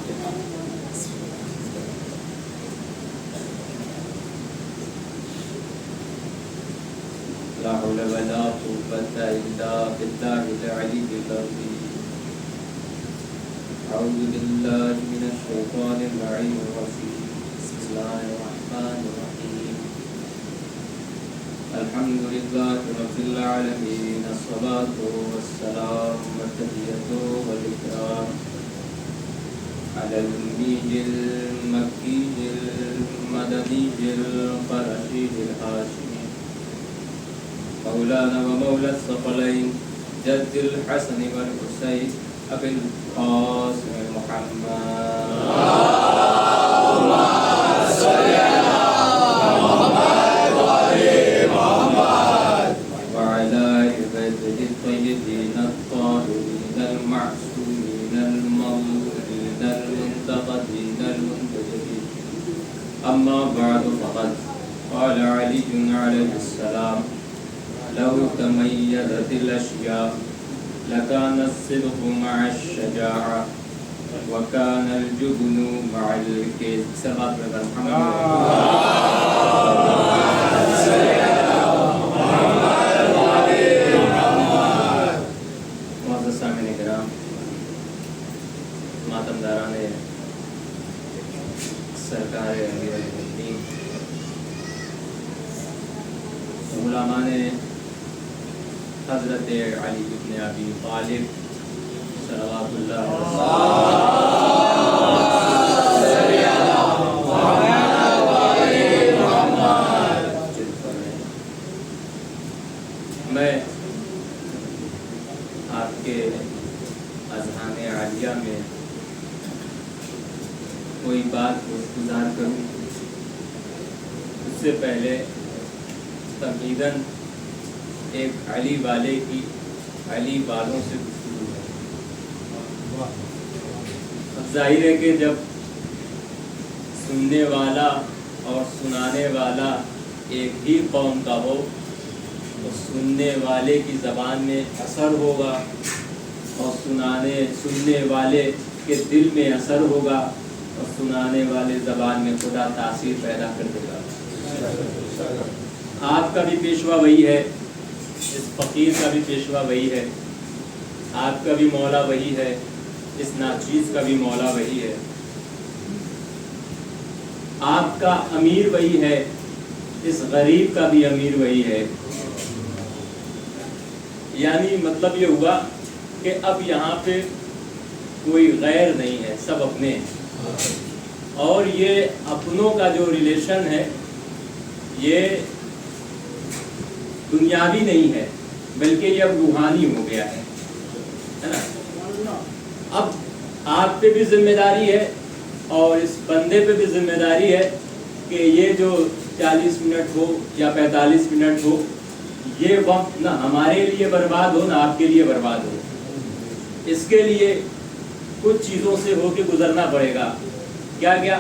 لا حول ولا قوة إلا بالله العلي العظيم. أعوذ بالله من الشيطان اللعين الرجيم. بسم الله الرحمن الرحيم. الحمد لله رب العالمين. الصلاة والسلام والتحية والإكرام على النبي المكي المدني القرشي الهاشمي مولانا ومولى الثقلين جد الحسن والحسين أبي القاسم محمد. اللهم صل على محمد وآل محمد وعلى آل بيته الطيبين الطاهرين المعصومين المظلومين المنتقدين المنتجبين. أما بعد فقد قال علي عليه السلام: لو تميزت الأشياء لكان الصدق مع الشجاعة وكان الجبن مع الكذب. سبحان معزز سامعین کرام، ماتمداران سرکار امیر المؤمنین، علماء حضرت علی بن ابی طالب صلوات اللہ میں آپ کے اذہان عالیہ میں کوئی بات گزار کروں اس سے پہلے تمہیداً ایک علی والے کی علی والوں سے گفتگو ہے. اب ظاہر ہے کہ جب سننے والا اور سنانے والا ایک ہی قوم کا ہو تو سننے والے کی زبان میں اثر ہوگا اور سننے والے کے دل میں اثر ہوگا اور سنانے والے زبان میں خدا تاثیر پیدا کر دے گا. آپ کا بھی پیشوا وہی ہے، اس فقیر کا بھی پیشوا وہی ہے، آپ کا بھی مولا وہی ہے، اس ناچیز کا بھی مولا وہی ہے. آپ کا امیر وہی ہے، اس غریب کا بھی امیر وہی ہے. یعنی مطلب یہ ہوا کہ اب یہاں پہ کوئی غیر نہیں ہے، سب اپنے ہیں. اور یہ اپنوں کا جو ریلیشن ہے یہ دنیاوی نہیں ہے بلکہ یہ اب روحانی ہو گیا ہے نا. اب آپ پہ بھی ذمہ داری ہے اور اس بندے پہ بھی ذمہ داری ہے کہ یہ جو 40 منٹ ہو یا 45 منٹ ہو یہ وقت نہ ہمارے لیے برباد ہو نہ آپ کے لیے برباد ہو. اس کے لیے کچھ چیزوں سے ہو کے گزرنا پڑے گا. کیا کیا؟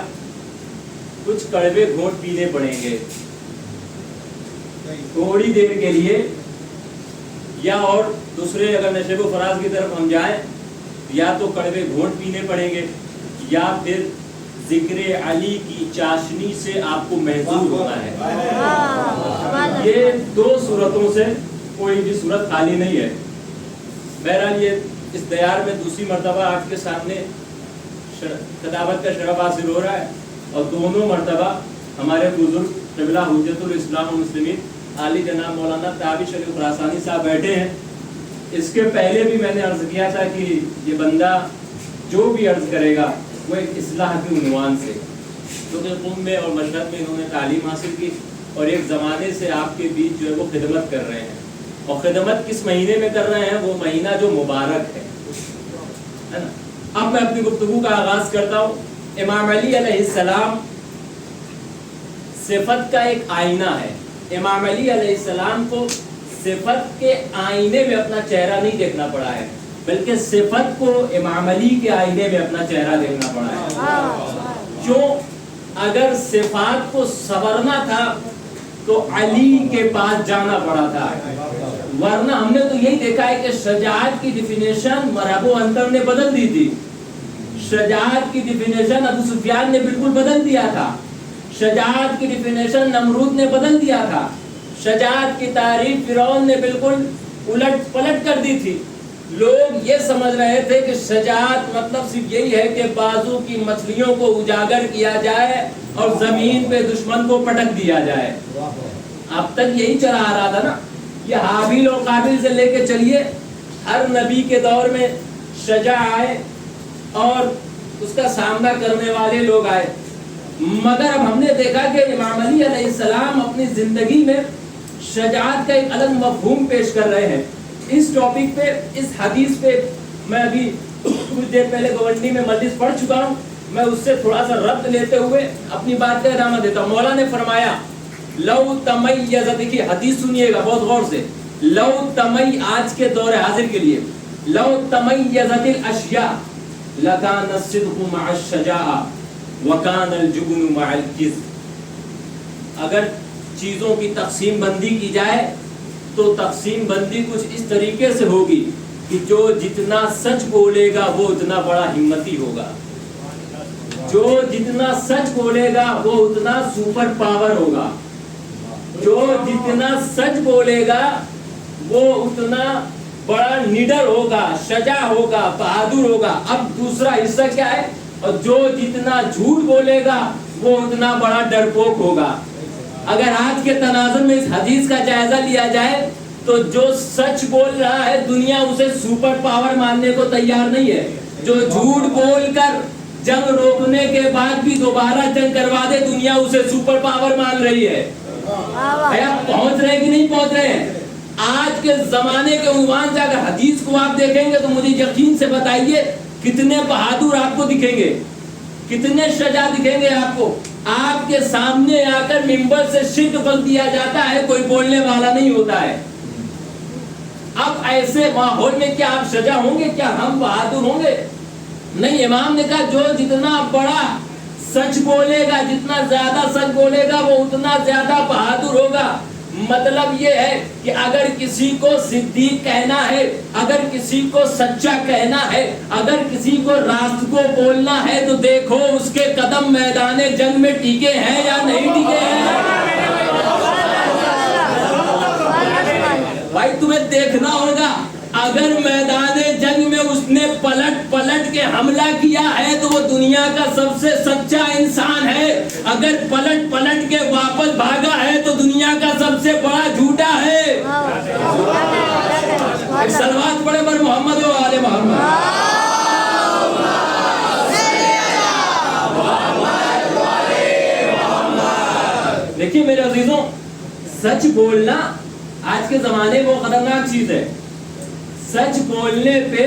کچھ کڑوے گھونٹ پینے پڑیں گے تھوڑی دیر کے لیے، یا اور دوسرے اگر نشیب و فراز کی طرف ہم جائیں یا تو کڑوے گھونٹ پینے پڑیں گے یا پھر ذکر علی کی چاشنی سے آپ کو محظوظ ہونا ہے. یہ دو صورتوں سے کوئی بھی صورت خالی نہیں ہے. بہرحال یہ اس دیار میں دوسری مرتبہ آپ کے سامنے خطابت کا شرف حاصل ہو رہا ہے اور دونوں مرتبہ ہمارے بزرگ قبلہ حجت الاسلام والمسلمین عالی جناب مولانا تابع شریف خراسانی صاحب بیٹھے ہیں. اس کے پہلے بھی میں نے عرض کیا تھا کہ یہ بندہ جو بھی عرض کرے گا وہ ایک اصلاح کے عنوان سے، کیونکہ قوم میں اور مشرق میں انہوں نے تعلیم حاصل کی اور ایک زمانے سے آپ کے بیچ جو ہے وہ خدمت کر رہے ہیں. اور خدمت کس مہینے میں کر رہے ہیں؟ وہ مہینہ جو مبارک ہے نا. اب میں اپنی گفتگو کا آغاز کرتا ہوں. امام علی علیہ السلام صفت کا ایک آئینہ ہے. امام علی علیہ السلام کو صفت کے آئینے میں اپنا چہرہ نہیں دیکھنا پڑا ہے بلکہ صفت کو امام علی کے آئینے میں اپنا چہرہ دیکھنا پڑا ہے. کیوں؟ اگر صفات کو سنورنا تھا تو علی کے پاس جانا پڑا تھا، ورنہ ہم نے تو یہی دیکھا ہے کہ شجاعت کی ڈیفینیشن مرحب و انتر نے بدل دی تھی. شجاعت کی ڈیفینیشن ابو سفیان نے بالکل بدل دیا تھا، شجاعت کی ڈیفینیشن نمرود نے بدل دیا تھا، شجاعت کی تعریف فرعون نے بالکل الٹ پلٹ کر دی تھی۔ لوگ یہ سمجھ رہے تھے کہ شجاعت مطلب صرف یہی ہے کہ بازو کی مچھلیوں کو اجاگر کیا جائے اور زمین پہ دشمن کو پٹک دیا جائے۔ اب تک یہی چلا آ رہا تھا نا، یہ حابیل اور قابل سے لے کے چلیے، ہر نبی کے دور میں شجاع آئے اور اس کا سامنا کرنے والے لوگ آئے، مگر اب ہم نے دیکھا کہ امام علی علیہ السلام اپنی زندگی میں شجاعت کا ایک الگ مفہوم پیش کر رہے ہیں۔ اس ٹاپک پہ، اس حدیث پہ میں ابھی کچھ دیر پہلے گونڈی میں مجلس پڑھ چکا ہوں، میں اس سے تھوڑا سا ربط لیتے ہوئے اپنی بات کا ادامہ دیتا ہوں۔ مولا نے فرمایا لو تمیز، دیکھیے حدیث سنیے گا بہت غور سے، لو تمی، آج کے دور حاضر کے لیے، لو تمیزت الاشیاء لکان الصدق مع الشجاعہ وکان الجبن مع الکذب۔ اگر چیزوں کی تقسیم بندی کی جائے تو تقسیم بندی کچھ اس طریقے سے ہوگی کہ جو جتنا سچ بولے گا وہ اتنا بڑا ہمتی ہوگا، جو جتنا سچ بولے گا وہ اتنا سپر پاور ہوگا، جو جتنا سچ بولے گا وہ اتنا بڑا نیڈر ہوگا، شجاع ہوگا، بہادر ہوگا۔ اب دوسرا حصہ کیا ہے؟ اور جو جتنا جھوٹ بولے گا وہ اتنا بڑا ڈرپوک ہوگا۔ اگر آج کے تناظر میں اس حدیث کا جائزہ لیا جائے تو جو سچ بول رہا ہے دنیا اسے سپر پاور ماننے کو تیار نہیں ہے، جو جھوٹ بول کر جنگ روکنے کے بعد بھی دوبارہ جنگ کروا دے دنیا اسے سپر پاور مان رہی ہے۔ پہنچ رہے کہ نہیں پہنچ رہے ہیں؟ آج کے زمانے کے عنوان سے اگر حدیث کو آپ دیکھیں گے تو مجھے یقین سے بتائیے کتنے بہادر آپ کو دکھیں گے، کتنے شجاع دکھیں گے آپ کو۔ آپ کے سامنے آ کر منبر سے شرک بک دیا جاتا ہے، کوئی بولنے والا نہیں ہوتا ہے۔ اب ایسے ماحول میں کیا آپ شجاع ہوں گے؟ کیا ہم بہادر ہوں گے؟ نہیں، امام نے کہا جو جتنا بڑا سچ بولے گا، جتنا زیادہ سچ بولے گا وہ اتنا زیادہ بہادر ہوگا۔ مطلب یہ ہے کہ اگر کسی کو صدیق کہنا ہے، اگر کسی کو سچا کہنا ہے، اگر کسی کو راست کو بولنا ہے تو دیکھو اس کے قدم میدان جنگ میں ٹکے ہیں یا نہیں ٹکے ہیں۔ بھائی تمہیں دیکھنا ہوگا، اگر میدان جنگ میں اس نے پلٹ کے حملہ کیا ہے تو وہ دنیا کا سب سے سچا انسان ہے، اگر پلٹ کے واپس بھاگا ہے تو دنیا کا سب سے بڑا جھوٹا ہے۔ صلوات پڑھے پر محمد و آل محمد۔ دیکھیے میرے عزیزوں، سچ بولنا آج کے زمانے میں وہ خطرناک چیز ہے۔ سچ بولنے پہ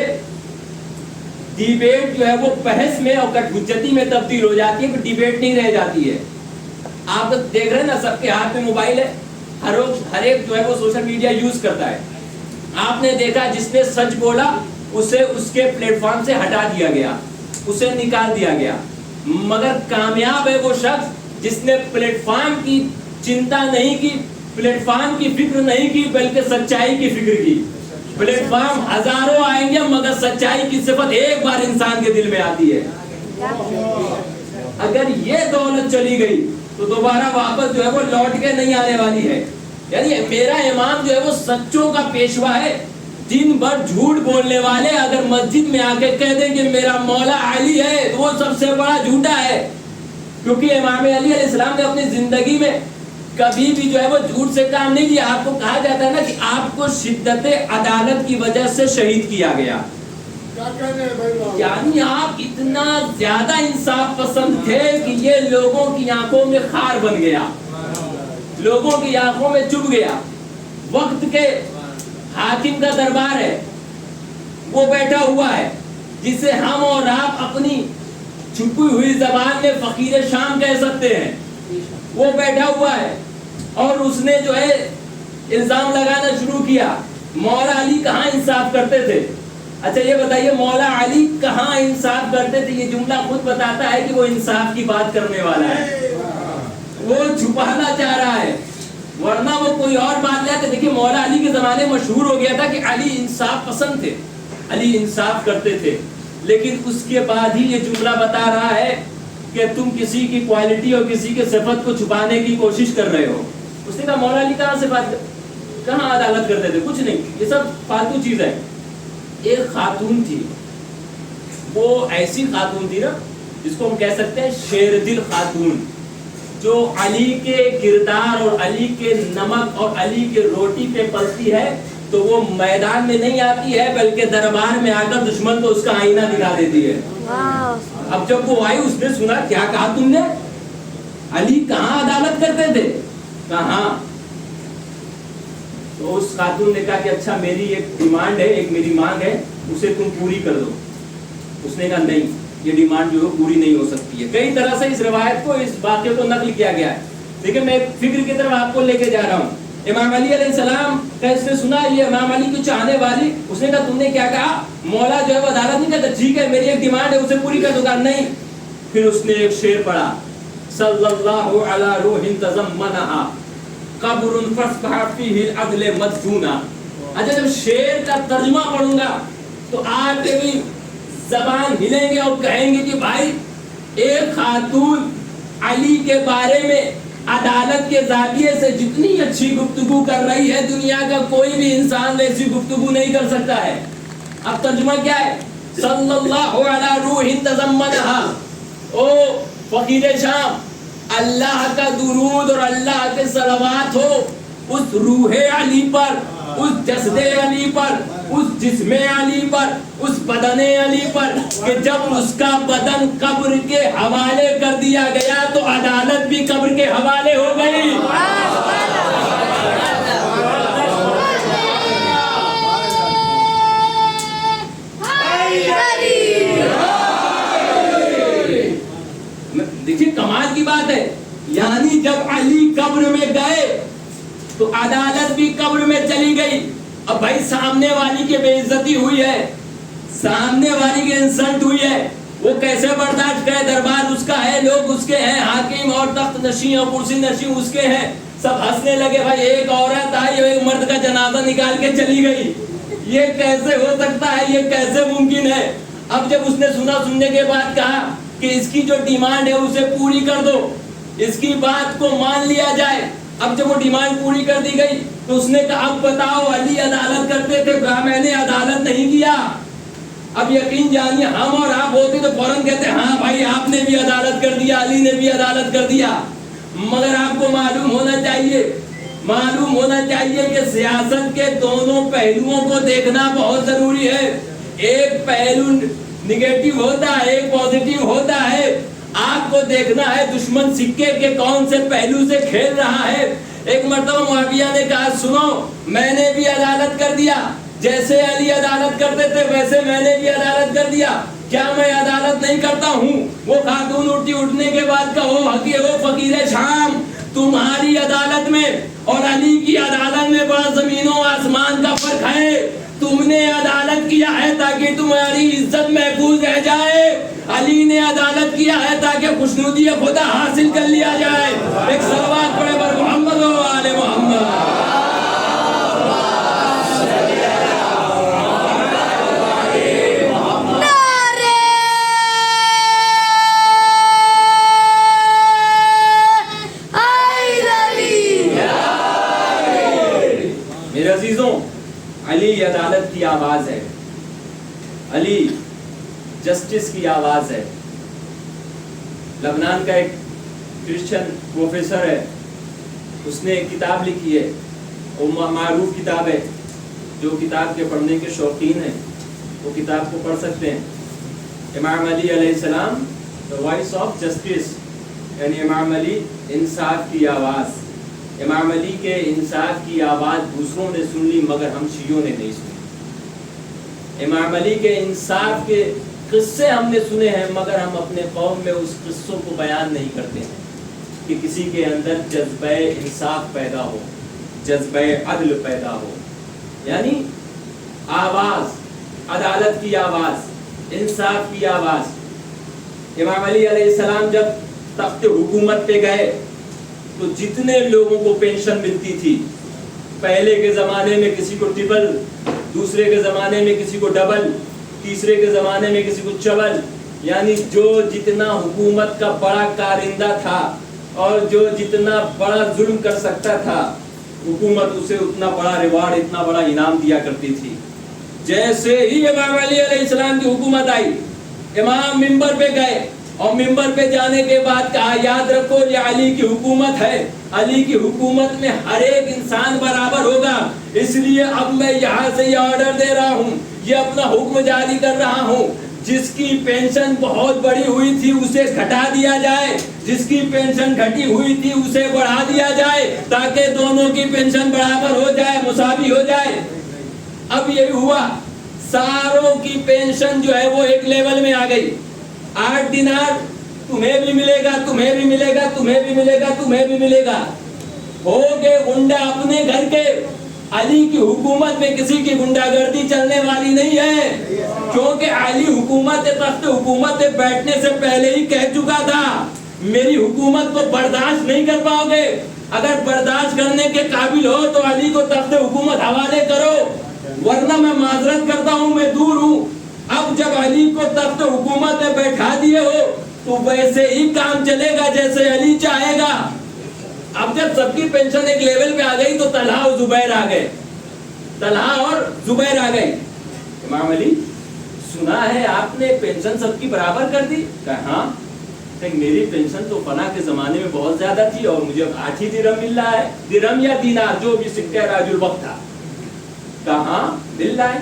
ڈیبیٹ جو ہے وہ بحث میں اور حجتی میں تبدیل ہو جاتی ہے، ڈیبیٹ نہیں رہ جاتی ہے۔ آپ دیکھ رہے ہیں نا، سب کے ہاتھ میں موبائل ہے، ہر ایک جو ہے وہ سوشل میڈیا یوز کرتا ہے۔ آپ نے دیکھا جس نے سچ بولا اسے اس کے پلیٹ فارم سے ہٹا دیا گیا، اسے نکال دیا گیا، مگر کامیاب ہے وہ شخص جس نے پلیٹ فارم کی چنتا نہیں کی، پلیٹ فارم کی فکر نہیں کی، بلکہ سچائی کی فکر کی۔ پلیٹ فارم ہزاروں آئیں گے مگر سچائی کی صفت ایک بار انسان کے دل میں آتی ہے۔ اگر یہ دولت چلی گئی تو دوبارہ واپس جو ہے وہ لوٹ کے نہیں آنے والی ہے۔ یعنی میرا امام جو ہے وہ سچوں کا پیشوا ہے۔ دن بھر جھوٹ بولنے والے اگر مسجد میں آ کے کہہ دیں کہ میرا مولا علی ہے تو وہ سب سے بڑا جھوٹا ہے، کیونکہ امام علی علیہ السلام نے اپنی زندگی میں کبھی بھی جو ہے وہ جھوٹ سے کام نہیں لیا۔ آپ کو کہا جاتا ہے نا کہ آپ کو شدت عدالت کی وجہ سے شہید کیا گیا، یعنی آپ اتنا زیادہ انصاف پسند تھے کہ یہ لوگوں کی آنکھوں میں خار بن گیا، لوگوں کی آنکھوں میں چبھ گیا۔ وقت کے حاکم کا دربار ہے، وہ بیٹھا ہوا ہے جسے ہم اور آپ اپنی چھپی ہوئی زبان میں فقیر شام کہہ سکتے ہیں۔ وہ بیٹھا ہوا ہے اور اس نے جو ہے الزام لگانا شروع کیا، مولا علی کہاں انصاف کرتے تھے؟ اچھا یہ بتائیے مولا علی کہاں انصاف کرتے تھے؟ یہ جملہ خود بتاتا ہے کہ وہ انصاف کی بات کرنے والا ہے، وہ چھپانا چاہ رہا ہے، ورنہ وہ کوئی اور بات لے آتے۔ دیکھیے مولا علی کے زمانے مشہور ہو گیا تھا کہ علی انصاف پسند تھے، علی انصاف کرتے تھے، لیکن اس کے بعد ہی یہ جملہ بتا رہا ہے کہ تم کسی کی کوالٹی اور کسی کے صفت کو چھپانے کی کوشش کر رہے ہو. اس نے کہا مولا علی کہاں سے بات کہاں عدالت کرتے تھے؟ کچھ نہیں, یہ سب فالتو چیز ہے. ایک خاتون تھی, وہ ایسی خاتون تھی نا جس کو ہم کہہ سکتے ہیں شیر دل خاتون, جو علی کے کردار اور علی کے نمک اور علی کے روٹی پہ پلتی ہے تو وہ میدان میں نہیں آتی ہے بلکہ دربار میں آ کر دشمن کو اس کا آئینہ دکھا دیتی ہے. اب جب وہ آئی, اس نے سنا کیا کہا تم نے, علی کہاں عدالت کرتے تھے, کہاں. تو اس خاتون نے کہا کہ اچھا میری ایک ڈیمانڈ ہے, ایک میری مانگ ہے, اسے تم پوری کر دو. اس نے کہا نہیں, یہ ڈیمانڈ جو ہے پوری نہیں ہو سکتی ہے. کئی طرح سے اس روایت کو, اس واقعے کو نقل کیا گیا ہے. لیکن میں ایک فکر کی طرف آپ کو لے کے جا رہا ہوں. امام علی علیہ السلام کا اس نے سنا, یہ امام علی کی چاہنے والی, اس نے کہا تم نے کیا کہا, مولا جو ہے وہ عدالت نہیں کہتا, ٹھیک ہے میری ایک ڈیمانڈ ہے اسے پوری کر دو. کہا نہیں. پھر اس نے ایک شعر پڑھا, صلی اللہ علی روح تضمنہا قبر فاصبح فیہ العدل مدفونا. اچھا جب شعر کا ترجمہ پڑھوں گا تو آپ کے بھی زبان ہلیں گے اور کہیں گے کہ بھائی ایک خاتون علی کے بارے میں عدالت کے زاویے سے جتنی اچھی گفتگو کر رہی ہے, دنیا کا کوئی بھی انسان ویسی گفتگو نہیں کر سکتا ہے. اب ترجمہ کیا ہے, صلی اللہ علی روح تضمنہا, او فقیر شام, اللہ کا درود اور اللہ کے صلوات ہو اس روح علی پر, اس جسد علی پر, اس جسم علی پر, اس بدن علی پر, کہ جب اس کا بدن قبر کے حوالے کر دیا گیا تو عدالت بھی قبر کے حوالے ہو گئی. دیکھیے کمال کی بات ہے, یعنی جب علی قبر میں گئے تو عدالت بھی قبر میں چلی گئی. اب بھائی سامنے والی کی بے عزتی ہوئی ہے, سامنے والی کی انسلٹ ہوئی ہے, وہ کیسے برداشت کرے؟ دربار اس کا ہے, لوگ اس کے ہیں, حاکم اور تخت نشین اور کرسی نشین اس کے ہیں. سب ہنسنے لگے, بھائی ایک عورت آئی ایک مرد کا جنازہ نکال کے چلی گئی, یہ کیسے ہو سکتا ہے, یہ کیسے ممکن ہے؟ اب جب اس نے سنا, سننے کے بعد کہا کہ اس کی جو ڈیمانڈ ہے اسے پوری کر دو, اس کی بات کو مان لیا جائے. اب جب وہ ڈیمانڈ پوری کر دی گئی تو اس نے کہا اب بتاؤ علی عدالت کرتے تھے؟ کہا میں نے عدالت نہیں کیا. اب یقین جانیے ہم اور آپ ہوتے تو فوراً کہتے ہاں بھائی آپ نے بھی عدالت کر دیا, علی نے بھی عدالت کر دیا. مگر آپ کو معلوم ہونا چاہیے کہ سیاست کے دونوں پہلوؤں کو دیکھنا بہت ضروری ہے. ایک پہلو نگیٹو ہوتا ہے, ایک پازیٹیو ہوتا ہے. آپ کو دیکھنا ہے دشمن سکے کے کون سے پہلو سے کھیل رہا ہے. ایک مرتبہ معاویہ نے کہا سنو میں نے بھی عدالت کر دیا, جیسے علی عدالت کرتے تھے ویسے میں نے بھی عدالت کر دیا, کیا میں عدالت نہیں کرتا ہوں؟ وہ خاتون اٹھی, اٹھنے کے بعد کہو فقیر شام, تمہاری عدالت میں اور علی کی عدالت میں بڑا زمین و آسمان کا فرق ہے. تم نے عدالت کیا ہے تاکہ تمہاری عزت محفوظ رہ جائے, علی نے عدالت کیا ہے تاکہ خوشنودی خدا حاصل کر لیا جائے. ایک صلوات پڑھے بر محمد و آل محمد. میرے عزیزوں, علی عدالت کی آواز ہے, علی جسٹس کی آواز ہے. لبنان کا ایک کرسچن پروفیسر ہے, اس نے ایک کتاب لکھی ہے, وہ معروف کتاب ہے, جو کتاب کے پڑھنے کے شوقین ہیں وہ کتاب کو پڑھ سکتے ہیں. امام علی علیہ السلام the voice of justice, یعنی امام علی انصاف کی آواز. امام علی کے انصاف کی آواز دوسروں نے سن لی مگر ہم شیعوں نے نہیں سنی. امام علی کے انصاف کے قصے ہم نے سنے ہیں مگر ہم اپنے قوم میں اس قصوں کو بیان نہیں کرتے ہیں کہ کسی کے اندر جذبہ انصاف پیدا ہو, جذبہ عدل پیدا ہو. یعنی آواز, عدالت کی آواز, انصاف کی آواز. امام علی علیہ السلام جب تخت حکومت پہ گئے تو جتنے لوگوں کو پینشن ملتی تھی, پہلے کے زمانے میں کسی کو ٹرپل, دوسرے کے زمانے میں کسی کو ڈبل, تیسرے کے زمانے میں کسی کو چول، یعنی جو جتنا حکومت کا بڑا کارندہ تھا اور جو جتنا بڑا ظلم کر سکتا تھا، حکومت اسے اتنا بڑا ریوارڈ، اتنا بڑا انعام دیا کرتی تھی۔ جیسے ہی امام علی علیہ السلام کی حکومت آئی، امام منبر پہ گئے اور منبر پہ جانے کے بعد کہا یاد رکھو یہ علی کی حکومت ہے، علی کی حکومت میں ہر ایک انسان برابر ہوگا، اس لیے اب میں یہاں سے یہ آرڈر دے رہا ہوں، یہ اپنا حکم جاری کر رہا ہوں، جس کی پینشن بہت بڑی ہوئی تھی اسے گھٹا دیا جائے، جس کی پینشن گھٹی ہوئی تھی اسے بڑھا دیا جائے، تاکہ دونوں کی پینشن برابر ہو جائے، مساوی ہو جائے۔ اب یہ ہوا، ساروں کی پینشن جو ہے وہ ایک لیول میں آ گئی۔ 8 دینار تمہیں بھی ملے گا، تمہیں بھی ملے گا، تمہیں بھی ملے گا، تمہیں بھی ملے گا۔ ہو گئے غنڈہ اپنے گھر کے۔ علی کی حکومت میں کسی کی غنڈہ گردی چلنے والی نہیں ہے، کیونکہ علی حکومت تخت حکومت بیٹھنے سے پہلے ہی کہہ چکا تھا میری حکومت کو برداشت نہیں کر پاؤ گے، اگر برداشت کرنے کے قابل ہو تو علی کو تخت حکومت حوالے کرو، ورنہ میں معذرت کرتا ہوں، میں دور ہوں۔ اب جب علی کو تخت حکومت میں بیٹھا دیے ہو تو ویسے ہی کام چلے گا جیسے علی چاہے گا۔ اب جب سب کی پینشن ایک لیول پہ آ گئی تو طلحہ اور زبیر آ گئے، طلحہ اور زبیر آ گئے۔ امام علی سنا ہے آپ نے پینشن سب کی برابر کر دی؟ کہا ہاں، میری پینشن تو فنا کے زمانے میں بہت زیادہ تھی اور مجھے 8 ہی درہم مل رہا ہے، درہم یا دینار جو بھی سکہ راج الوقت تھا۔ کہا ہاں مل رہا ہے،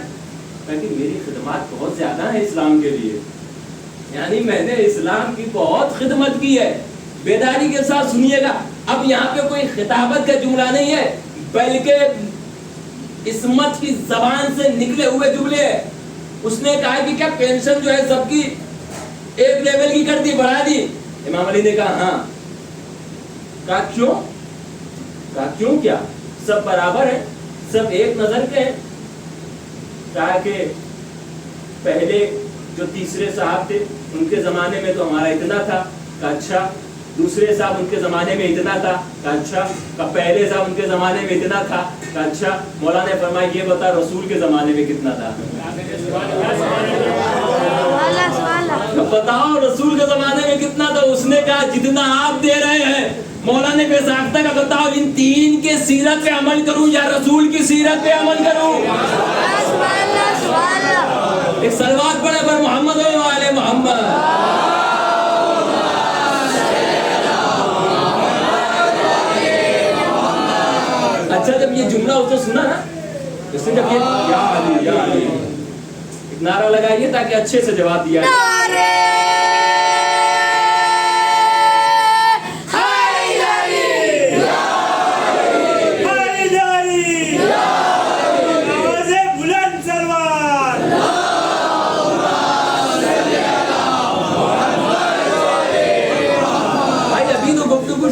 کہ میری خدمات بہت زیادہ ہیں اسلام کے لیے، یعنی میں نے اسلام کی بہت خدمت کی ہے۔ بیداری کے ساتھ سنیے گا، اب یہاں پہ کوئی خطابت کا جملہ نہیں ہے بلکہ عصمت کی زبان سے نکلے ہوئے جملے ہیں۔ اس نے کہا کہ کیا پینشن جو ہے سب کی ایک لیول کی کر دی، بڑھا دی؟ امام علی نے کہا ہاں۔ کہا کیوں؟ کہا کیوں کیا؟ سب برابر ہیں، سب ایک نظر کے ہیں۔ کہا کہ پہلے جو تیسرے صاحب تھے ان کے زمانے میں تو ہمارا اتنا تھا۔ کہا اچھا، دوسرے صاحب ان کے زمانے میں اتنا تھا۔ کہا اچھا، پہلے صاحب ان کے زمانے میں اتنا تھا۔ کہا اچھا، مولانا نے فرمایا یہ بتا رسول کے زمانے میں کتنا تھا؟ بتاؤ رسول کے زمانے میں کتنا تھا؟ اس نے کہا جتنا آپ دے رہے ہیں۔ مولانا بے ساختہ کا بتاؤ ان تین کے سیرت پہ عمل کروں یا رسول کی سیرت پہ عمل کروں؟ ایک صلوات پڑھے پر محمد و آل محمد۔ اچھا جب یہ جملہ اس نے سنا نا، اس نے جب یہ یا علی یا علی ایک نعرہ لگائیے تاکہ اچھے سے جواب دیا جائے۔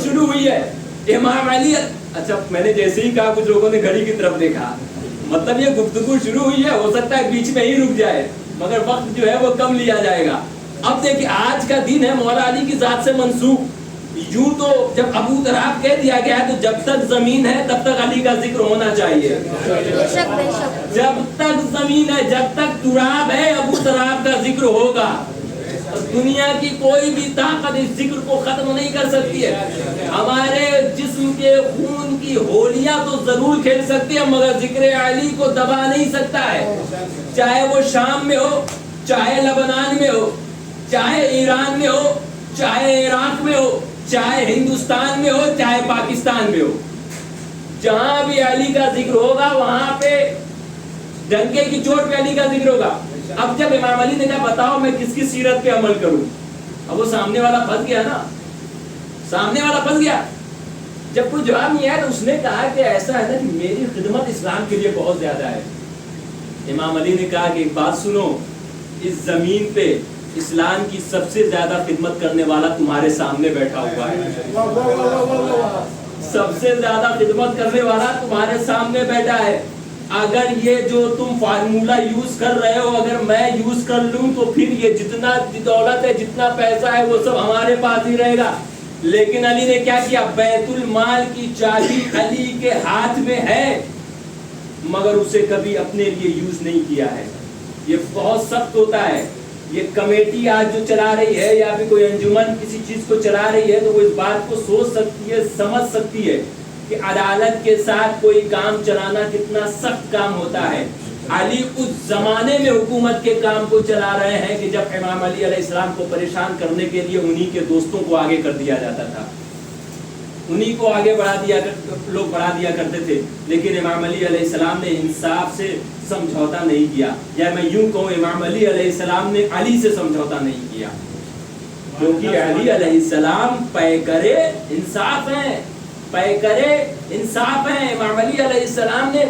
شروع ہوئی ہے امام علی۔ اچھا میں نے جیسے ہی کہا کچھ لوگوں نے گھڑی کی طرف دیکھا، مطلب یہ گفتگو شروع ہوئی ہے، ہو سکتا ہے بیچ میں ہی رک جائے مگر وقت جو ہے وہ کم لیا جائے گا۔ اب دیکھیں آج کا دن ہے مولا علی کی ذات سے منسوب، یوں تو جب ابو تراب کہہ دیا گیا ہے تو جب تک زمین ہے تب تک علی کا ذکر ہونا چاہیے، جب تک زمین ہے جب تک تراب ہے ابو تراب کا ذکر ہوگا۔ دنیا کی کوئی بھی طاقت اس ذکر کو ختم نہیں کر سکتی ہے۔ ہمارے جسم کے خون کی ہولیاں تو ضرور کھیل سکتی ہے مگر ذکر علی کو دبا نہیں سکتا ہے، چاہے وہ شام میں ہو، چاہے لبنان میں ہو، چاہے ایران میں ہو، چاہے عراق میں ہو، چاہے ہندوستان میں ہو، چاہے پاکستان میں ہو، جہاں بھی علی کا ذکر ہوگا وہاں پہ ڈنکے کی چوٹ پہ علی کا ذکر ہوگا۔ اب جب امام علی نے کہا بتاؤ میں کس کی سیرت پہ عمل کروں، اب وہ سامنے والا پھنس گیا نا، سامنے والا پھنس گیا۔ جب کوئی جواب نہیں آیا تو اس نے کہا کہ ایسا ہے نا کہ میری خدمت اسلام کے لیے بہت زیادہ ہے۔ امام علی نے کہا کہ ایک بات سنو، اس زمین پہ اسلام کی سب سے زیادہ خدمت کرنے والا تمہارے سامنے بیٹھا ہوا ہے، سب سے زیادہ خدمت کرنے والا تمہارے سامنے بیٹھا ہے۔ اگر یہ جو تم فارمولہ یوز کر رہے ہو اگر میں یوز کر لوں تو پھر یہ جتنا دولت ہے جتنا پیسہ ہے وہ سب ہمارے پاس ہی رہے گا۔ لیکن علی نے کیا کیا؟ بیت المال کی چابی علی کے ہاتھ میں ہے مگر اسے کبھی اپنے لیے یوز نہیں کیا ہے، یہ بہت سخت ہوتا ہے. یہ کمیٹی آج جو چلا رہی ہے یا پھر کوئی انجمن کسی چیز کو چلا رہی ہے تو وہ اس بات کو سوچ سکتی ہے, سمجھ سکتی ہے کہ عدالت کے ساتھ کوئی کام چلانا کتنا سخت کام ہوتا ہے. علی اس زمانے میں حکومت کے کام کو چلا رہے ہیں کہ جب امام علی علیہ السلام کو پریشان کرنے کے لیے انہی کے دوستوں کو آگے کر دیا جاتا تھا, انہی کو آگے لوگ بڑھا دیا کرتے تھے. لیکن امام علی علیہ السلام نے انصاف سے سمجھوتا نہیں کیا, یا میں یوں کہوں امام علی علیہ السلام نے علی سے سمجھوتا نہیں کیا, کیونکہ علی علیہ السلام پیکرے انصاف ہیں, پیکرے انصاف ہیں. امام علی علیہ السلام نے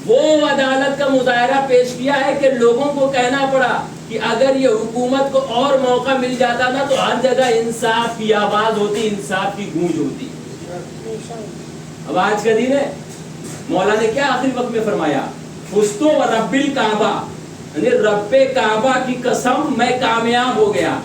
وہ عدالت کا مظاہرہ پیش کیا ہے کہ لوگوں کو کہنا پڑا کہ اگر یہ حکومت کو اور موقع مل جاتا نا تو ہر جگہ انصاف کی آواز ہوتی, انصاف کی گونج ہوتی. اب آج کا دن ہے, مولا نے کیا آخری وقت میں فرمایا, فستو و رب الکعبہ, یعنی رب کعبہ کی قسم میں کامیاب ہو گیا.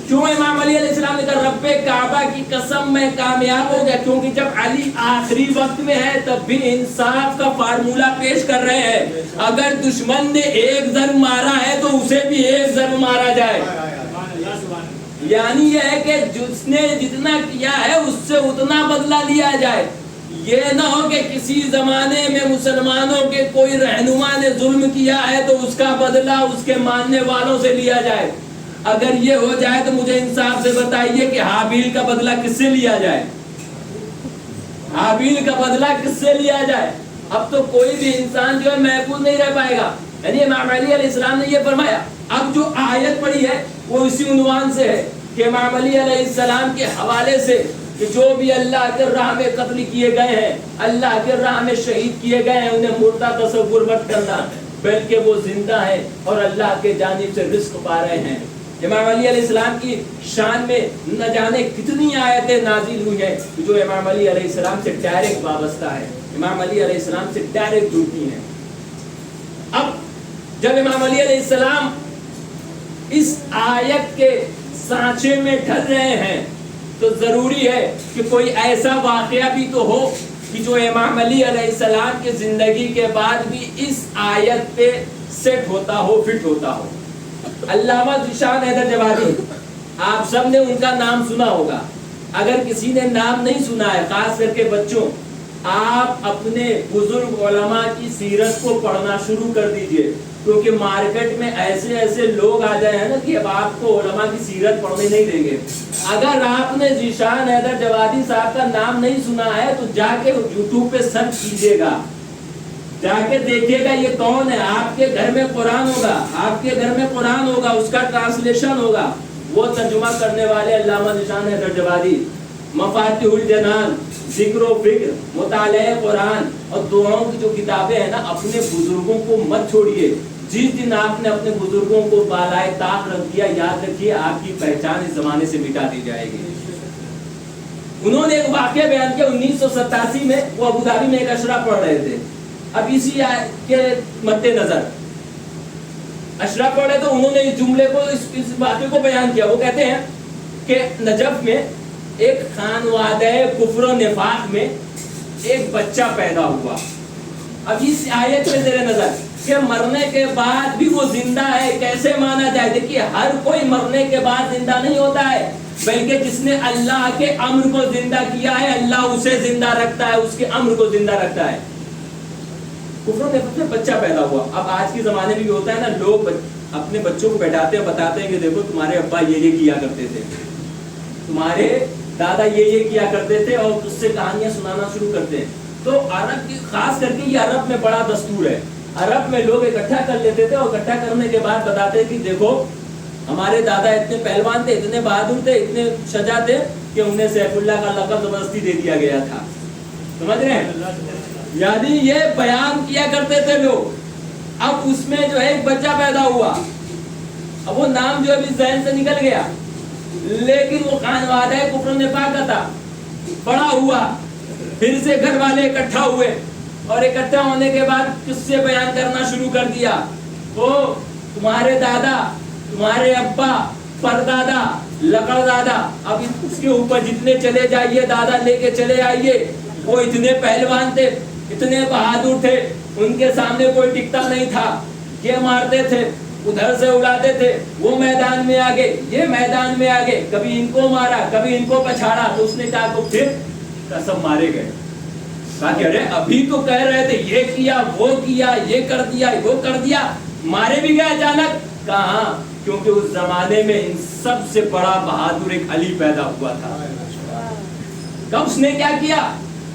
کیوں امام علی علیہ السلام نے کہا رب کعبہ کی قسم میں کامیاب ہو گیا؟ کیونکہ جب علی آخری وقت میں ہے تب بھی انصاف کا فارمولہ پیش کر رہے ہیں. اگر دشمن نے ایک ضرب مارا ہے تو اسے بھی ایک ضرب مارا جائے. یعنی یہ ہے کہ جس نے جتنا کیا ہے اس سے اتنا بدلہ لیا جائے. یہ نہ ہو کہ کسی زمانے میں مسلمانوں کے کوئی رہنما نے ظلم کیا ہے تو اس کا بدلہ اس کے ماننے والوں سے لیا جائے. اگر یہ ہو جائے تو مجھے انصاف سے بتائیے کہ حابیل کا بدلہ کس سے لیا جائے, حابیل کا بدلہ کس سے لیا جائے؟ اب تو کوئی بھی انسان جو ہے محفوظ نہیں رہ پائے گا. یعنی امام علی علیہ السلام نے یہ فرمایا. اب جو آیت پڑھی ہے وہ اسی عنوان سے ہے کہ امام علی علیہ السلام کے حوالے سے کہ جو بھی اللہ کے راہ میں قتل کیے گئے ہیں, اللہ کے راہ میں شہید کیے گئے ہیں, انہیں مردہ تصور مت کرنا, بلکہ وہ زندہ ہیں اور اللہ کے جانب سے رزق پا رہے ہیں. امام علی علیہ السلام کی شان میں نہ جانے کتنی آیتیں نازل ہوئی ہیں جو امام علی علیہ السلام سے ڈائریکٹ وابستہ ہے, امام علی علیہ السلام سے ڈائریکٹ جڑتی ہیں. اب جب امام علی علیہ السلام اس آیت کے سانچے میں ڈھل رہے ہیں تو ضروری ہے کہ کوئی ایسا واقعہ بھی تو ہو کہ جو امام علی علیہ السلام کی زندگی کے بعد بھی اس آیت پہ سیٹ ہوتا ہو, فٹ ہوتا ہو. علامہ ذیشان حیدر جوادی, آپ سب نے ان کا نام سنا ہوگا. اگر کسی نے نام نہیں سنا ہے, خاص کر کے بچوں, آپ اپنے بزرگ علماء کی سیرت کو پڑھنا شروع کر دیجئے, کیونکہ مارکیٹ میں ایسے ایسے لوگ آ جائے ہیں نا کہ اب آپ کو علماء کی سیرت پڑھنے نہیں دیں گے. اگر آپ نے ذیشان حیدر جوادی صاحب کا نام نہیں سنا ہے تو جا کے یوٹیوب پہ سرچ کیجئے گا, جا کے دیکھیے گا یہ کون ہے. آپ کے گھر میں قرآن ہوگا, آپ کے گھر میں قرآن ہوگا, اس کا ٹرانسلیشن ہوگا, وہ ترجمہ کرنے والے علامہ ذیشان حیدر جوادی. مفاتیح الجنان, ذکر و فکر, مطالعہ قرآن اور دعاؤں کی جو کتابیں ہیں نا, اپنے بزرگوں کو مت چھوڑیے. جس دن آپ نے اپنے بزرگوں کو بالائے طاق رکھ دیا, یاد رکھیے آپ کی پہچان اس زمانے سے مٹا دی جائے گی. انہوں نے ایک واقعہ بیان کیا 1987 میں, وہ ابوظہبی میں ایک اشرا پڑھ رہے تھے. اب اسی کے مد نظر اشرا پڑھے تو انہوں نے اس جملے کو, اس واقعے کو بیان کیا. وہ کہتے ہیں کہ نجف میں ایک خانوادہ کفر و نفاق میں ایک بچہ پیدا ہوا. اب اس آیت میں زیر نظر کہ مرنے کے بعد بھی وہ زندہ ہے, کیسے مانا جائے؟ دیکھیے ہر کوئی مرنے کے بعد زندہ نہیں ہوتا ہے, بلکہ جس نے اللہ کے امر کو زندہ کیا ہے اللہ اسے زندہ رکھتا ہے, اس کے امر کو زندہ رکھتا ہے. کفر میں بچہ پیدا ہوا. اب آج کے زمانے میں بھی ہوتا ہے نا, لوگ اپنے بچوں کو بیٹھاتے ہیں, بتاتے ہیں کہ دیکھو تمہارے ابا یہ کیا کرتے تھے, تمہارے دادا یہ کیا کرتے تھے, اور اس سے کہانیاں سنانا شروع کرتے ہیں. تو عرب کی, خاص کر کے یہ عرب میں بڑا دستور ہے. عرب میں لوگ اکٹھا کر لیتے تھے اور اکٹھا کرنے کے بعد بتاتے کہ دیکھو ہمارے دادا اتنے پہلوان تھے, اتنے بہادر تھے, اتنے شجاع تھے کہ انہیں سیف اللہ کا لقب زبردستی دے دیا گیا تھا. سمجھ رہے ہیں؟ یعنی یہ بیان کیا کرتے تھے لوگ. اب اس میں جو ہے ایک بچہ پیدا ہوا, اب وہ نام جو ابھی ذہن سے نکل گیا, لیکن وہ خانوادہ کفر نفاق کا تھا. بڑا ہوا, پھر سے گھر والے اکٹھا ہوئے, اور اکٹھا ہونے کے بعد قصے بیان کرنا شروع کر دیا. وہ تمہارے دادا, تمہارے ابا, پردادا, لکڑ دادا, اب اس کے اوپر جتنے چلے جائیے دادا لے کے چلے آئیے, وہ اتنے پہلوان تھے, اتنے بہادر تھے, ان کے سامنے کوئی ٹکتا نہیں تھا. یہ مارتے تھے، ادھر سے اڑاتے تھے، وہ میدان میں آگے، یہ میدان میں آگے، کبھی ان کو مارا کبھی ان کو پچھاڑا. تو اس نے کہا کو پھر سب مارے گئے. کہا کہ ارے ابھی تو کہہ رہے تھے یہ کیا وہ کیا، یہ کر دیا وہ کر دیا، مارے بھی گئے اچانک. کہاں؟ کیونکہ اس زمانے میں ان سب سے بڑا بہادر ایک علی پیدا ہوا تھا. کب اس نے کیا کیا؟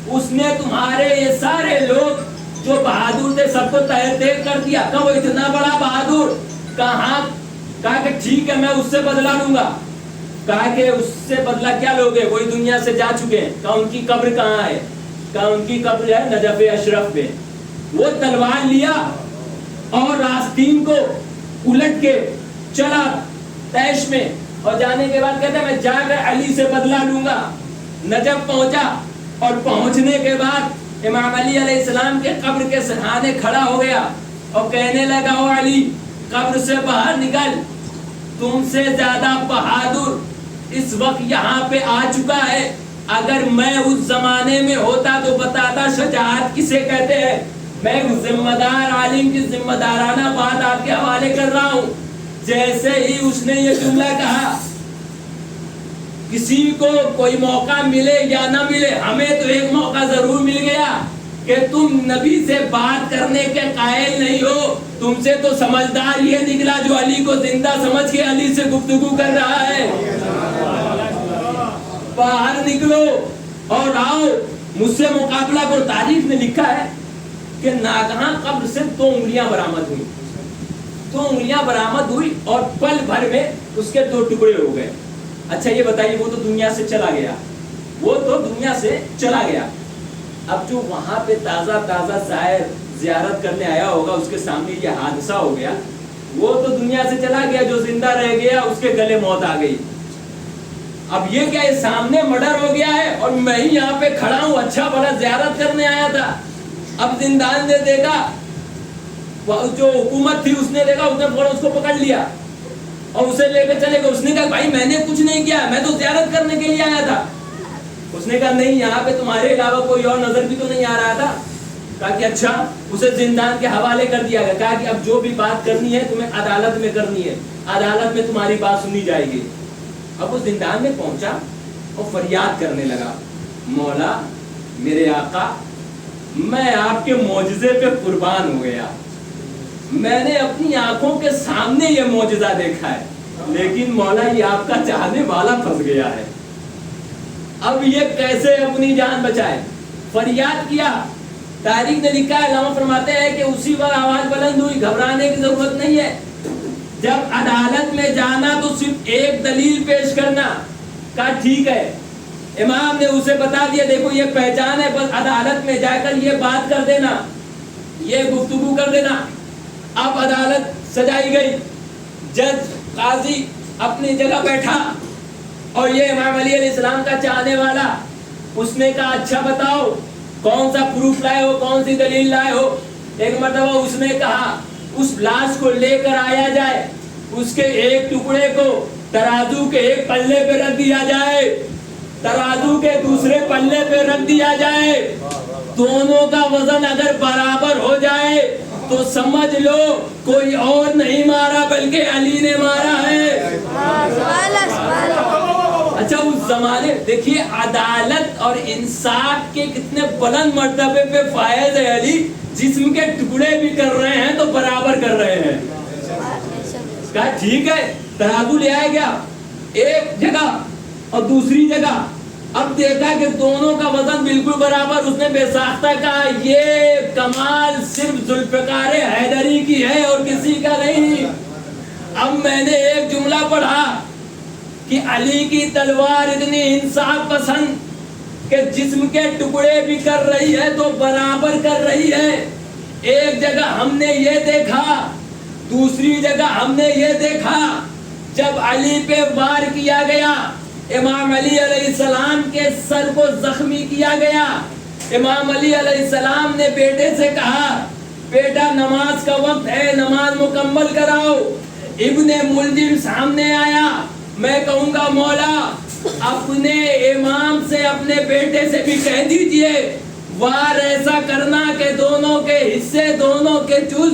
اس نے تمہارے یہ سارے لوگ جو بہادر تھے سب کو تہہ تیغ کر دیا. کہا وہ اتنا بڑا بہادر کہاں؟ کہا کہ ٹھیک ہے میں اس سے بدلہ لوں گا. کہا کہ اس سے بدلہ کیا لوگے؟ وہی دنیا سے جا چکے ہیں. کہا ان کی قبر کہاں ہے؟ کہا ان کی قبر ہے نجف اشرف میں. وہ تلوار لیا اور راستین کو الٹ کے چلا طیش میں، اور جانے کے بعد کہتا ہے میں جا کر علی سے بدلہ لوں گا. نجف پہنچا اور پہنچنے کے بعد امام علی علیہ السلام کے قبر کے سرحانے کھڑا ہو گیا اور کہنے لگا او علی قبر سے باہر نکل، تم سے زیادہ بہادر اس وقت یہاں پہ آ چکا ہے. اگر میں اس زمانے میں ہوتا تو بتاتا شجاعت کسے کہتے ہیں. میں ذمہ دار عالم کی ذمہ دارانہ بات آپ کے حوالے کر رہا ہوں. جیسے ہی اس نے یہ جملہ کہا، کسی کو کوئی موقع ملے یا نہ ملے، ہمیں تو ایک موقع ضرور مل گیا کہ تم نبی سے بات کرنے کے قائل نہیں ہو. تم سے تو سمجھدار یہ نکلا جو علی کو زندہ سمجھ کے علی سے گفتگو کر رہا ہے. باہر نکلو اور آؤ مجھ سے مقابلہ کرو. تاریخ میں لکھا ہے کہ ناگہاں قبر سے 2 انگلیاں برآمد ہوئی. 2 انگلیاں برآمد ہوئی اور پل بھر میں اس کے 2 ٹکڑے ہو گئے. اچھا یہ بتائیے وہ تو دنیا سے چلا گیا، وہ تو دنیا سے چلا گیا. اب جو وہاں پہ تازہ زائر زیارت کرنے آیا ہوگا اس کے سامنے یہ حادثہ ہو گیا. وہ تو دنیا سے چلا گیا، جو زندہ رہ گیا اس کے گلے موت آ گئی. اب یہ کیا ہے سامنے مرڈر ہو گیا ہے اور میں ہی یہاں پہ کھڑا ہوں، اچھا بڑا زیارت کرنے آیا تھا. اب زندان نے دیکھا، جو حکومت تھی اس نے دیکھا، اس نے فوراً اس کو پکڑ لیا اور اسے لے کے چلے گئے. اس نے کہا بھائی میں نے کچھ نہیں کیا، میں تو زیارت کرنے کے لیے آیا تھا. اس نے کہا نہیں یہاں پہ تمہارے علاوہ کوئی اور نظر بھی تو نہیں آ رہا تھا. کہا کہ اچھا. اسے زندان کے حوالے کر دیا گیا. کہا کہ اب جو بھی بات کرنی ہے تمہیں عدالت میں کرنی ہے، عدالت میں تمہاری بات سنی جائے گی. اب وہ زندان میں پہنچا اور فریاد کرنے لگا، مولا میرے آقا میں آپ کے معجزے پہ قربان ہو گیا. میں نے اپنی آنکھوں کے سامنے یہ معجزہ دیکھا ہے، لیکن مولا یہ آپ کا چاہنے والا پھنس گیا ہے. اب یہ کیسے اپنی جان بچائے؟ فریاد کیا. تاریخ نے لکھا ہے، علامہ فرماتے ہیں کہ اسی وقت آواز بلند ہوئی. گھبرانے کی ضرورت نہیں ہے. جب عدالت میں جانا تو صرف ایک دلیل پیش کرنا. کہا ٹھیک ہے. امام نے اسے بتا دیا دیکھو یہ پہچان ہے، بس عدالت میں جا کر یہ بات کر دینا، یہ گفتگو کر دینا. اب عدالت سجائی گئی، جج قاضی اپنی جگہ بیٹھا اور یہ امام علی علیہ السلام کا چاہنے والا. اس نے کہا اچھا بتاؤ کون سا پروف لائے ہو، کون سی دلیل لائے ہو. ایک مرتبہ اس نے کہا اس لاش کو لے کر آیا جائے، اس کے ایک ٹکڑے کو ترازو کے ایک پلے پہ رکھ دیا جائے، ترازو کے دوسرے پلے پہ رکھ دیا جائے. دونوں کا وزن اگر برابر ہو جائے تو سمجھ لو کوئی اور نہیں مارا بلکہ علی نے مارا ہے. اچھا اس زمانے دیکھیے عدالت اور انصاف کے کتنے بلند مرتبے پہ فائز ہے علی. جسم کے ٹکڑے بھی کر رہے ہیں تو برابر کر رہے ہیں. کہا ٹھیک ہے. ترازو لے آیا گیا ایک جگہ اور دوسری جگہ. اب دیکھا کہ دونوں کا وزن بالکل برابر. اس نے بے ساختہ کہا یہ کمال صرف ذوالفقار حیدری کی ہے اور کسی کا نہیں. اب میں نے ایک جملہ پڑھا کہ علی کی تلوار اتنی انصاف پسند کہ جسم کے ٹکڑے بھی کر رہی ہے تو برابر کر رہی ہے. ایک جگہ ہم نے یہ دیکھا، دوسری جگہ ہم نے یہ دیکھا جب علی پہ وار کیا گیا، امام علی علیہ السلام کے سر کو زخمی کیا گیا. امام علی علیہ السلام نے بیٹے سے کہا بیٹا نماز کا وقت ہے، نماز مکمل کراؤ. ابن ملجم سامنے آیا. میں کہوں گا مولا اپنے امام سے اپنے بیٹے سے بھی کہہ دیجئے وار ایسا کرنا کہ دونوں کے حصے، دونوں کے جز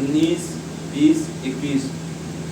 19, 20, 21,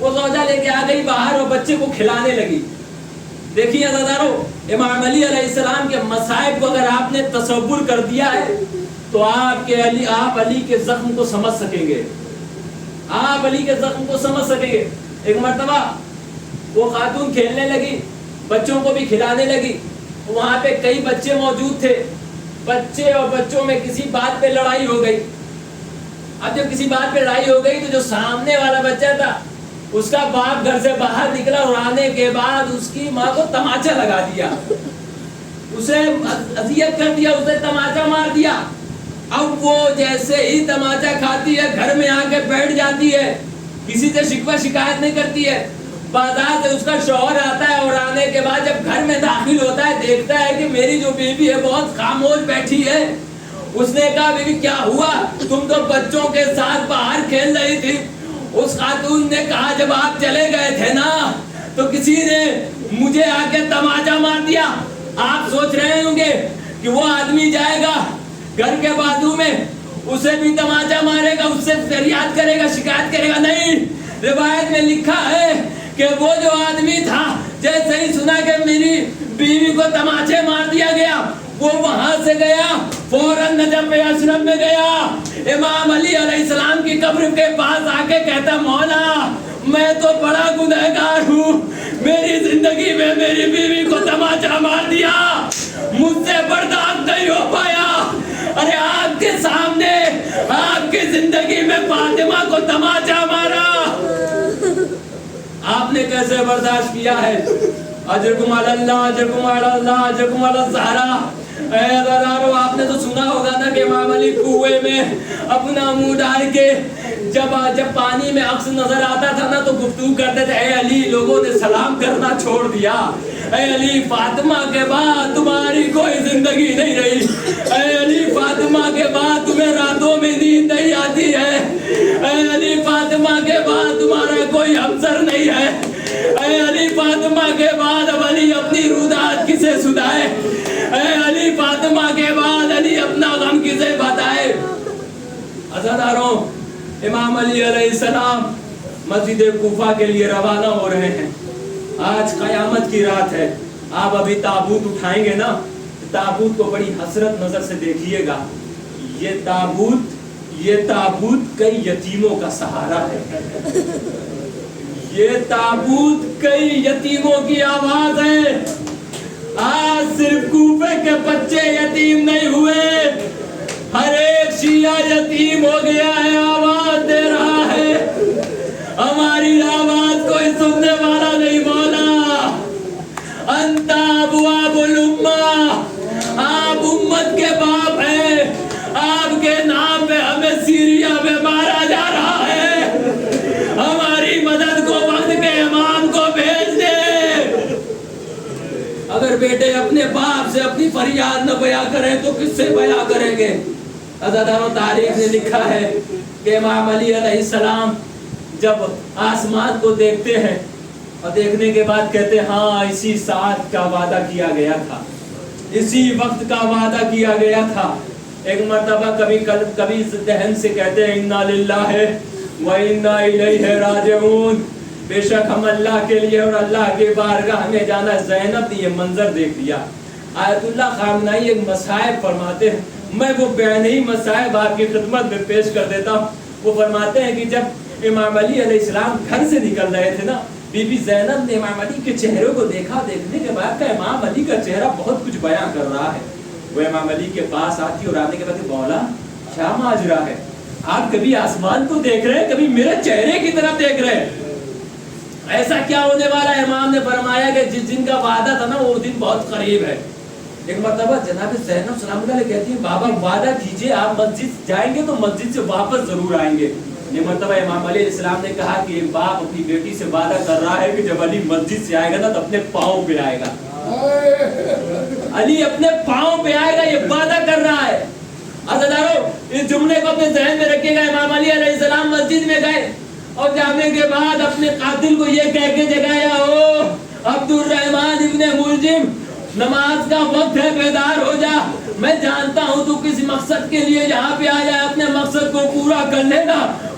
وہ زوجہ لے کے آ گئی باہر اور بچے کو کھلانے لگی. دیکھیے عزیزانو، امام علی علیہ السلام کے مصائب کو اگر آپ نے تصور کر دیا ہے تو آپ علی کے زخم کو سمجھ سکیں گے. آپ علی کے زخم کو سمجھ سکیں گے. ایک مرتبہ وہ خاتون کھیلنے لگی، بچوں کو بھی کھلانے لگی. وہاں پہ کئی بچے موجود تھے. بچے اور بچوں میں کسی بات پہ لڑائی ہو گئی. اب جب کسی بات پہ لڑائی ہو گئی تو جو سامنے والا بچہ تھا اس کا باپ گھر سے باہر نکلا اور آنے کے بعد اس کی ماں کو تماچا لگا دیا، اسے اذیت کر دیا، اسے تماچا مار دیا. اب وہ جیسے ہی تماچا کھاتی ہے گھر میں آ کے بیٹھ جاتی ہے، کسی سے شکوہ شکایت نہیں کرتی ہے. بازار سے اس کا شوہر آتا ہے اور آنے کے بعد جب گھر میں داخل ہوتا ہے دیکھتا ہے کہ میری جو بیوی ہے بہت خاموش بیٹھی ہے. اس نے کہا بیوی کیا ہوا؟ تم تو بچوں کے ساتھ باہر کھیل رہی تھی. اس خاتون نے کہا جب آپ چلے گئے تھے نا تو کسی نے مجھے آ کے تماچا مار دیا. آپ سوچ رہے ہوں گے کہ وہ آدمی جائے گا گھر کے بازو میں اسے بھی تماچا مارے گا، اس سے فریاد کرے گا، شکایت کرے گا. نہیں، روایت میں لکھا ہے کہ وہ جو آدمی تھا جیسے ہی سنا کہ میری بیوی کو تماچے مار دیا گیا وہ وہاں سے گیا، فوراً نجف اشرف میں گیا، امام علی علیہ السلام کی قبر کے پاس آ کے کہتا مولا میں تو بڑا گنہگار ہوں، میری زندگی میں میری بیوی کو تماچا مار دیا، مجھ سے برداشت نہیں ہو پایا. ارے آپ کے سامنے آپ کی زندگی میں فاطمہ کو تماچا مارا، آپ نے کیسے برداشت کیا ہے؟ اجرکم علی اللہ، اجرکم علی اللہ، اجرکم علی الزہرا. اے عزیزانو، آپ نے تو سنا ہوگا نا کہ امام علی کنویں میں اپنا منہ ڈال کے جب پانی میں عکس نظر آتا تھا نا تو گفتگو کرتے تھے اے علی لوگوں نے سلام کرنا چھوڑ دیا، اے علی فاطمہ کے بعد تمہاری کوئی زندگی نہیں رہی، اے علی فاطمہ کے بعد تمہیں راتوں میں نیند نہیں آتی ہے، اے علی فاطمہ کے بعد تمہارا کوئی ہمسر نہیں ہے، اے علی فاطمہ کے بعد اب علی اپنی رودات کسے سنائے، اے علی فاطمہ کے بعد علی اپنا غم کسے بتائے. عزیزانو، امام علی علیہ السلام مسجد کوفہ کے لیے روانہ ہو رہے ہیں. آج قیامت کی رات ہے. آپ ابھی تابوت اٹھائیں گے نا، تابوت کو بڑی حسرت نظر سے دیکھیے گا. یہ تابوت کئی یتیموں کا سہارا ہے. یہ تابوت کئی یتیموں کی آواز ہے. آج صرف کوفے کے بچے یتیم نہیں ہوئے، ہر ایک شیعہ یتیم ہو گیا ہے، آواز دے رہا ہے. ہماری آواز کوئی سننے والا نہیں. مولا انت ابواب الامہ، آپ امت کے باپ ہیں، آپ کے نام پہ ہمیں سیریا میں مارا جا رہا ہے، ہماری مدد کو وقت کے امام کو بھیج دے. اگر بیٹے اپنے باپ سے اپنی فریاد نہ بیاں کریں تو کس سے بیاں کریں گے؟ عزیزانو، تاریخ نے لکھا ہے کہ امام علی علیہ السلام جب آسمان کو دیکھتے ہیں اور دیکھنے کے بعد کہتے ہیں ہاں اسی ساعت کا وعدہ کیا گیا تھا، اسی وقت کا وعدہ کیا گیا تھا. ایک مرتبہ کبھی ذہن سے کہتے ہیں انا للہ و انا الیہ راجعون، بے شک ہم اللہ کے لیے اور اللہ کے بارگاہ میں جانا. زینب نے یہ منظر دیکھ لیا. آیت اللہ خامنائی ایک مصائب فرماتے ہیں، میں وہ بیانی مصائب آپ کی خدمت میں پیش کر دیتا ہوں. وہ فرماتے ہیں کہ جب امام علی علیہ السلام گھر سے نکل رہے تھے نا، بی بی زینب نے امام علی کے چہرے کو دیکھا. دیکھنے کے بعد کہ امام علی کا چہرہ بہت کچھ بیان کر رہا ہے. وہ امام علی کے پاس آتی اور آنے کے بعد مولا کیا ماجرا ہے؟ آپ کبھی آسمان کو دیکھ رہے ہیں، کبھی میرے چہرے کی طرف دیکھ رہے ہیں، ایسا کیا ہونے والا ہے؟ امام نے فرمایا کہ جس دن کا وعدہ تھا نا وہ دن بہت قریب ہے. ایک مرتبہ جناب زینب سلام اللہ علیہ کہتی ہے بابا وعدہ کیجئے آپ مسجد جائیں گے تو مسجد سے واپس ضرور آئیں گے. یہ مرتبہ امام علی علیہ السلام نے کہا کہ ایک باپ اپنی بیٹی سے وعدہ کر رہا ہے کہ جب علی مسجد سے آئے گا نا تو اپنے پاؤں پہ آئے گا. علی اپنے پاؤں پہ آئے گا، یہ وعدہ کر رہا ہے. عزیزانو، اس جملے کو اپنے ذہن میں رکھیے گا. امام علی علیہ السلام مسجد میں گئے اور جانے کے بعد اپنے قاتل کو یہ کہہ کے جگایا او عبد الرحمن ابن ملجم، نماز کا وقت ہے، بیدار ہو جا. میں جانتا ہوں تو کس مقصد کے لیے یہاں پہ آیا ہے، اپنے مقصد کو پورا کر لینا.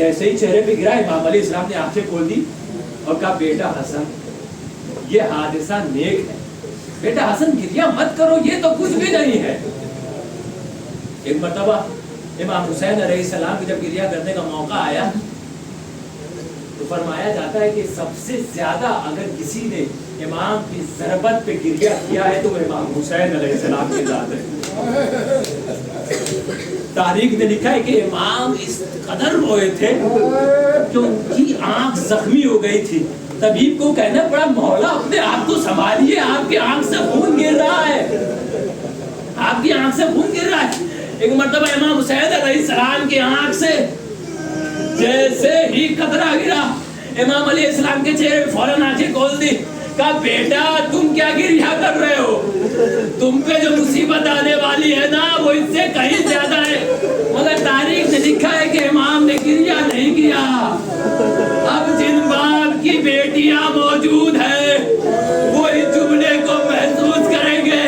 جیسے ہی چہرے پہ گرا امام علیہ السلام نے آنکھیں کھول دی اور کہا بیٹا حسن یہ حادثہ نیک ہے، بیٹا حسن گریہ مت کرو، یہ تو کچھ بھی نہیں ہے۔ ایک مرتبہ امام حسین علیہ السلام کی جب گریہ کرنے کا موقع آیا تو فرمایا جاتا ہے کہ سب سے زیادہ اگر کسی نے امام کی ضربت پہ گریہ کیا ہے تو وہ امام حسین علیہ السلام کی ذات ہے۔ تاریخ نے لکھا ہے کہ امام اس قدر روئے تھے کہ ان کی آنکھ زخمی ہو گئی تھی، طبیب کو کہنا پڑا مولا اپنے آپ کو سنبھالیے، آپ کی آنکھ سے خون گر رہا ہے، آپ کی آنکھ سے خون گر رہا ہے۔ ایک مرتبہ امام حسین علیہ السلام کی آنکھ سے جیسے ہی قطرہ گرا امام علیہ السلام کے چہرے پہ فوراً آنکھیں کھول دی، کہا بیٹا تم کیا گریہ کر رہے ہو، تم پہ جو مصیبت آنے والی ہے نا وہ اس سے کہیں زیادہ ہے۔ مگر تاریخ نے لکھا ہے کہ امام نے گریہ نہیں کیا۔ اب جن باپ کی بیٹیاں موجود ہیں وہ اس جملے کو محسوس کریں گے،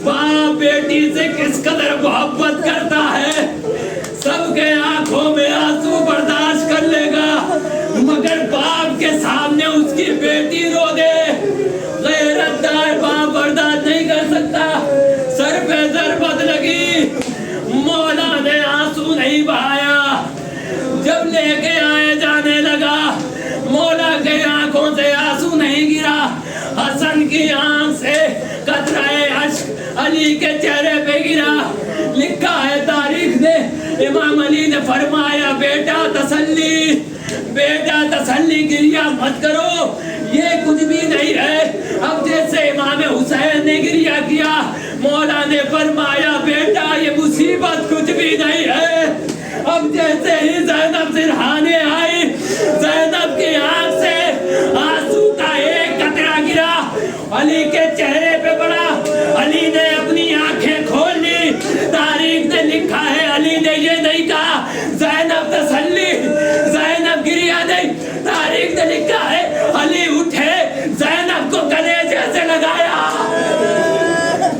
باپ بیٹی سے کس قدر محبت کرتا ہے، سب کے آنکھوں میں آنسو برداشت کر لے گا مگر باپ کے سامنے اس کی بیٹی رو دے غیرت دار باپ برداشت نہیں کر سکتا۔ سر پہ ضربت لگی، مولا نے آنسو نہیں بہایا، جب لے کے آئے جانے لگا مولا کے آنکھوں سے آنسو نہیں گرا، حسن کی آنکھ سے قطرہ اشک علی کے چہرے پہ گرا۔ لکھا ہے تاریخ نے امام علی نے فرمایا بیٹا تسلی، بیٹا تسلی، گریہ مت کرو، یہ کچھ بھی نہیں ہے۔ اب جیسے امام حسین نے گریہ کیا مولا نے فرمایا بیٹا یہ مصیبت کچھ بھی نہیں ہے۔ اب جیسے ہی زینب سرحانے آئی زینب کی آنکھ سے آنسو کا ایک قطرہ گرا، علی کے چہرے پہ پڑا، علی نے اپنی آنکھیں کھول لی۔ تاریخ نے لکھا ہے علی نے یہ نہیں کہا زینب تسلی، زینب گریہ نہیں، تاریخ نے لکھا ہے علی اٹھے زینب کو کلیجے سے لگایا،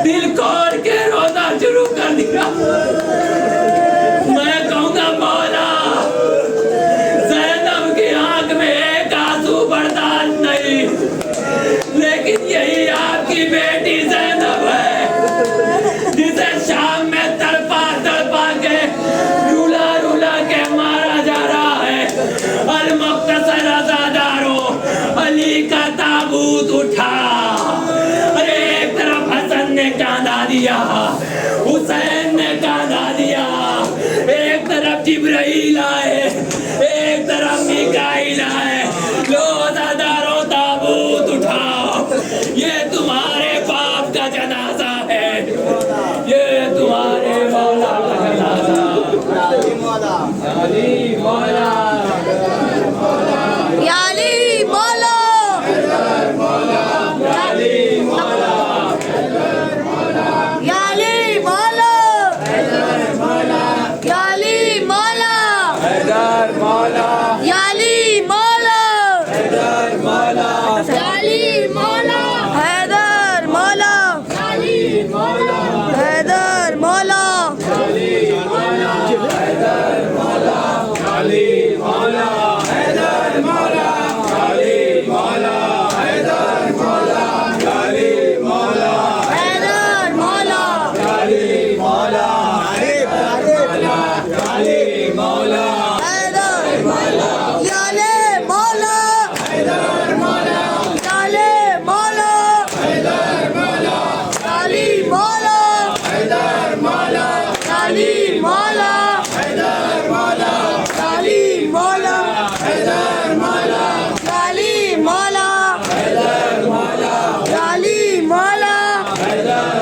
دل کھول کے رونا شروع کر دیا۔ میں کہوں گا مولا زینب کی آنکھ میں ایک آنسو برداشت نہیں، لیکن یہی آپ کی بیٹی زینب ہے جسے شام میں تڑپا تڑپا کے رولا رولا کے مارا جا رہا ہے۔ المختصر عزادارو علی کا تابوت اٹھا، ارے ایک طرف حسن نے کاندھا دیا، حسین نے کاندھا دیا، ایک طرف جبرائیل آئے ایک طرف میکائیل آئے، لو عزادارو تابوت اٹھاؤ، یہ تمہارے باپ کا جنازہ ہے، یہ تمہارے مولا کا جنازہ۔ علی مولا، علی مولا، یا علی مولا، یا علی مولا، یا علی مولا، یا علی مولا، حیدر مولا، یا علی مولا، حیدر مولا، یا علی مولا، حیدر مولا، علی مولا، حیدر مولا، علی مولا، حیدر مولا، علی مولا، حیدر مولا، علی مولا، حیدر مولا، علی مولا، حیدر مولا، علی مولا، علی مولا، حیدر مولا، یا علی مولا، حیدر مولا، یا علی مولا، حیدر مولا، علی مولا، حیدر مولا، علی مولا، حیدر مولا، علی مولا، حیدر مولا، علی مولا، حیدر مولا، علی مولا، حیدر